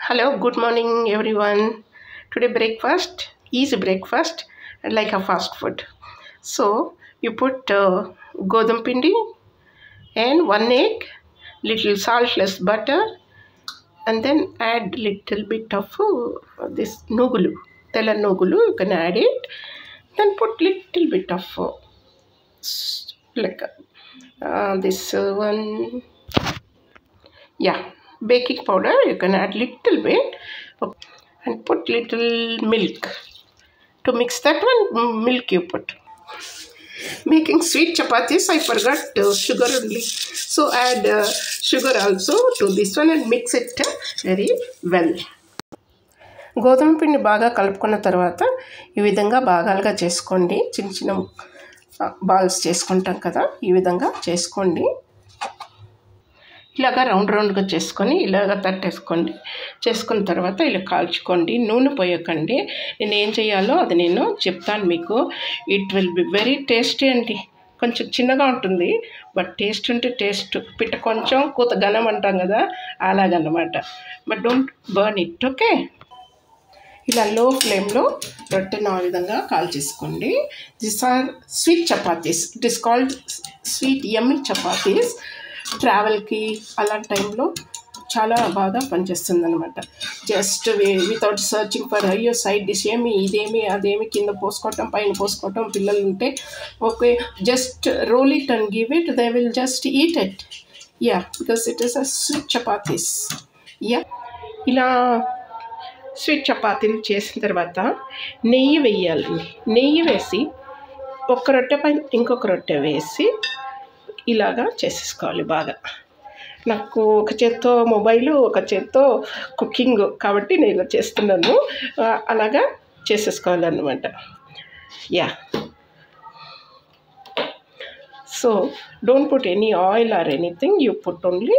Hello, good morning everyone. Today breakfast is breakfast like a fast food. So you put godam pindi and one egg, little salt, less butter, and then add little bit of this nugulu, tela nugulu. You can add it. Then put little bit of like this one, yeah, baking powder. You can add little bit and put little milk. To mix that one, milk you put. Making sweet chapatis, I forgot sugar only. So add sugar also to this one and mix it very well. గోధుమ పిండి బాగా కలుపుకున్న తర్వాత ఈ విధంగా భాగాలుగా చేసుకోండి. చిన్న చిన్న బాల్స్ చేసుకుంటాం కదా, ఈ విధంగా చేసుకోండి. ఇలాగా రౌండ్గా చేసుకొని ఇలాగ తట్టేసుకోండి. చేసుకున్న తర్వాత ఇలా కాల్చుకోండి. నూనె పోయకండి. నేను ఏం చేయాలో అది నేను చెప్తాను మీకు. It will be very tasty అండి. కొంచెం చిన్నగా ఉంటుంది, బట్ టేస్ట్ ఉంటే టేస్ట్. పిట్ట కొంచెం కూత ఘనం అంటాం కదా, అలాగన్నమాట. But don't burn it. Okay, ఇలా లో ఫ్లేమ్లో రొట్టెను ఆ విధంగా కాల్చేసుకోండి. This are sweet chapatis. It is called sweet yummy chapatis. ట్రావెల్కి అలాంటి టైంలో చాలా బాగా పనిచేస్తుంది అనమాట. జస్ట్ వితౌట్ సర్చింగ్ ఫర్ అయ్యో సైడ్ డిష్ ఏమి, ఇదేమి, అదేమి, కింద పోసుకోవటం, పైన పోసుకోవటం, పిల్లలు ఉంటే okay, just roll it and give it, they will just eat it. Yeah, because it is a sweet chapatis. Yeah, ఇలా స్వీట్ చపాతీలు చేసిన తర్వాత నెయ్యి వేయాలండి. నెయ్యి వేసి ఒక రొట్టె పైన ఇంకొక రొట్టె వేసి ఇలాగా చేసేసుకోవాలి బాగా. నాకు ఒక చేత్తో మొబైలు, ఒక చేత్తో కుకింగ్ కాబట్టి నేను ఇలా చేస్తున్నాను. అలాగా చేసేసుకోవాలన్నమాట. Yeah, so don't put any oil or anything. You put only